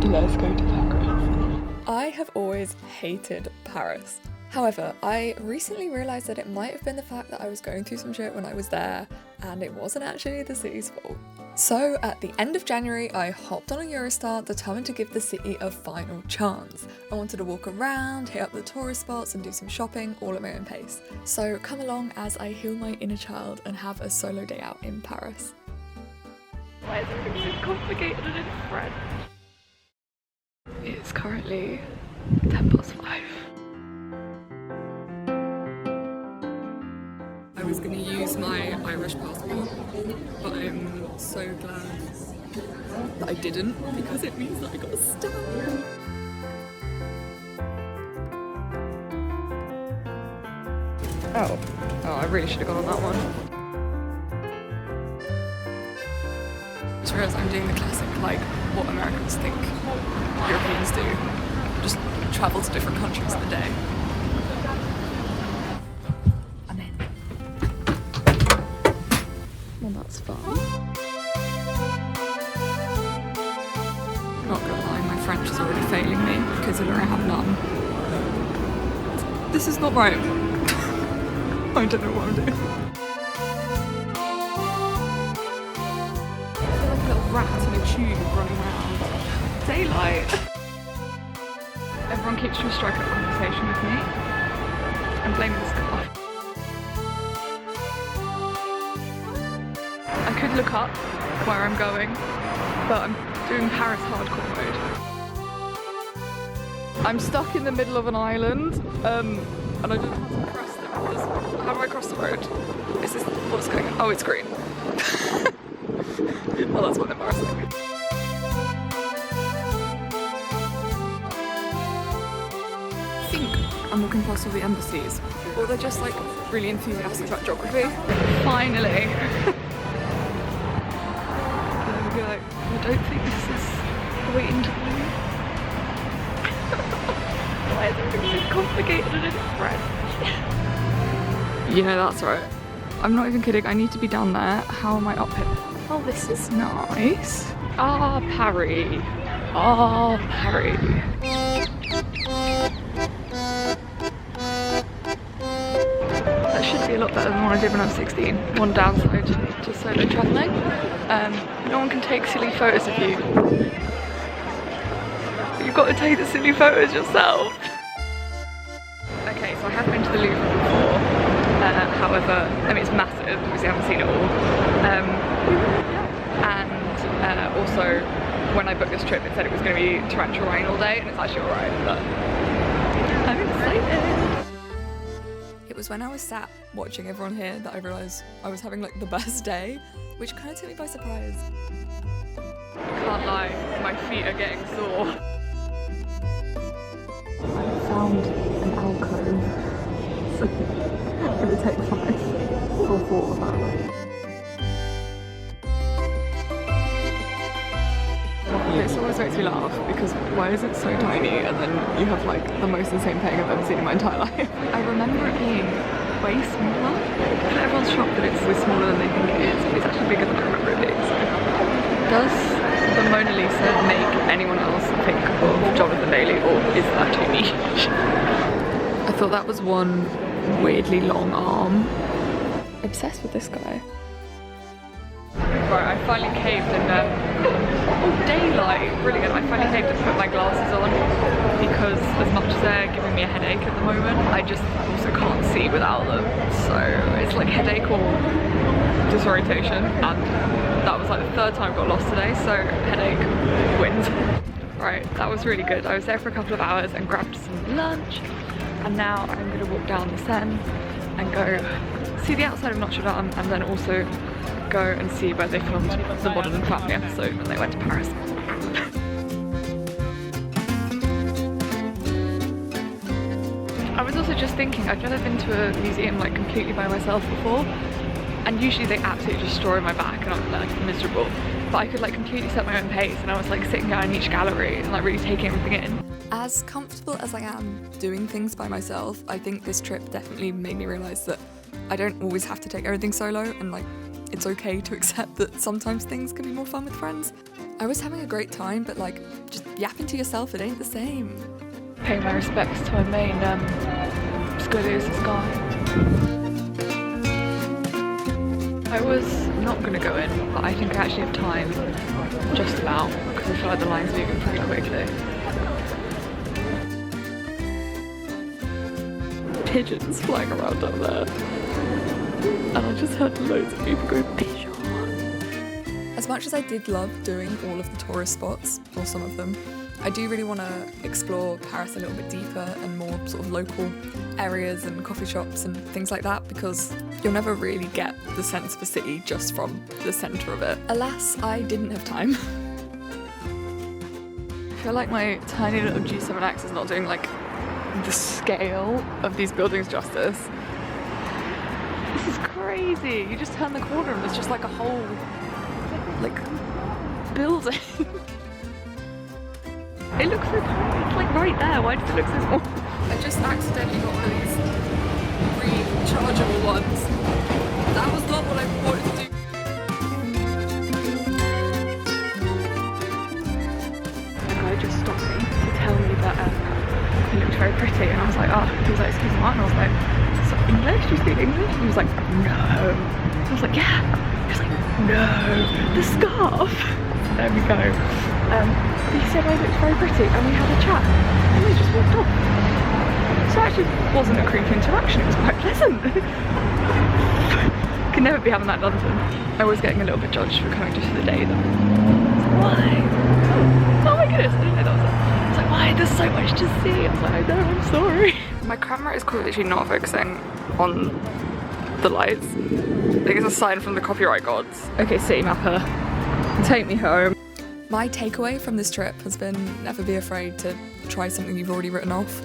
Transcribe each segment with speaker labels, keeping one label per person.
Speaker 1: Let's go to Paris.
Speaker 2: I have always hated Paris. However, I recently realised that it might have been the fact that I was going through some shit when I was there, and it wasn't actually the city's fault. So at the end of January, I hopped on a Eurostar determined to give the city a final chance. I wanted to walk around, hit up the tourist spots and do some shopping all at my own pace. So come along as I heal my inner child and have a solo day out in Paris. Why is everything so complicated and in French? It's currently 5:10. I was going to use my Irish passport, but I'm so glad that I didn't because it means that I got a stamp. Oh, I really should have gone on that one. I just realised I'm doing the classic, like, what Americans think Europeans do. Just travel to different countries in a day. I'm in. Well, that's fun. Not gonna lie, my French is already failing me, considering I have none. This is not right. I don't know what I'm doing. I feel like a little rat in a tube running around. Daylight. Everyone keeps trying to strike up a conversation with me. I'm blaming this car. I could look up where I'm going, but I'm doing Paris hardcore mode. I'm stuck in the middle of an island, and I just have to cross the road. How do I cross the road? Is this what's going on? Oh, it's green. Well, that's one embarrassing. I think I'm walking past all the embassies, or they're just like really enthusiastic about geography. Finally! There we go. I don't think this is the way into the moon. Why is everything so complicated and in French? You know, that's right. I'm not even kidding, I need to be down there. How am I up here? Oh, this is nice. Ah, Paris. Ah, Paris. That should be a lot better than what I did when I was 16. One downside to solo travelling. No one can take silly photos of you. You've got to take the silly photos yourself. Okay, so I have been to the Louvre before. However, I mean, it's massive, obviously I haven't seen it all. And also, when I booked this trip, it said it was going to be torrential rain all day, and it's actually alright, but I'm excited. It was when I was sat watching everyone here that I realised I was having like the best day, which kind of took me by surprise. Can't lie, my feet are getting sore. I found an alcove. It would take 5 or 4 of that. This always makes me laugh because why is it so tiny and then you have like the most insane painting I've ever seen in my entire life. I remember it being way smaller. Everyone's shocked that it's way smaller than they think it is. It's actually bigger than I remember it being. So. Does the Mona Lisa make anyone else think of Jonathan Bailey, or is that too niche? I thought that was one weirdly long arm. Obsessed with this guy. Right, I finally caved and oh, daylight, brilliant. I finally caved and put my glasses on because as much as they're giving me a headache at the moment, I just also can't see without them. So it's like headache or disorientation, and that was like the 3rd time I got lost today, so headache wins. Right, that was really good. I was there for a couple of hours and grabbed some lunch, and now I'm going to walk down the Seine and go see the outside of Notre Dame, and then also go and see where they filmed the Modern Family episode when they went to Paris. I was also just thinking, I've never been to a museum like completely by myself before, and usually they absolutely destroy my back and I'm like miserable, but I could like completely set my own pace, and I was like sitting down in each gallery and like really taking everything in. As comfortable as I am doing things by myself, I think this trip definitely made me realise that I don't always have to take everything solo, and like it's okay to accept that sometimes things can be more fun with friends. I was having a great time, but like, just yapping to yourself, it ain't the same. Pay my respects to my main scoliosis guy. I was not gonna go in, but I think I actually have time, just about, because I feel like the line's moving pretty quickly. Pigeons flying around up there. And I just heard loads of people go, pigeon. As much as I did love doing all of the tourist spots, or some of them, I do really want to explore Paris a little bit deeper and more sort of local areas and coffee shops and things like that, because you'll never really get the sense of a city just from the centre of it. Alas, I didn't have time. I feel like my tiny little G7X is not doing like the scale of these buildings justice. This is crazy. You just turn the corner and there's just like a whole like building. It looks so tiny. It's like right there. Why does it look so small? I just accidentally got one of these rechargeable ones. That was not what I wanted to do. The guy just stopped me to tell me that he looked very pretty, and I was like, oh, he was like, excuse me, what? And I was like, so English? Do you speak English? And he was like, no. I was like, yeah. He was like, no, the scarf. There we go. He said I looked very pretty, and we had a chat, and we just walked off. So it actually wasn't a creepy interaction, it was quite pleasant. Could never be having that in London. I was getting a little bit judged for coming just for the day though. Why? Oh my goodness, I didn't know that was it. I was like, why? There's so much to see. I was like, I know, I'm sorry. My camera is quite literally not focusing on the lights. I think it's a sign from the copyright gods. Okay, city mapper, take me home. My takeaway from this trip has been never be afraid to try something you've already written off,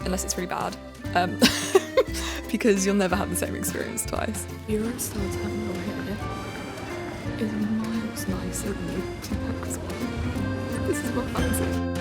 Speaker 2: unless it's really bad, because you'll never have the same experience twice. Eurostar terminal here is miles nicer than the Pax one. This is what fancy.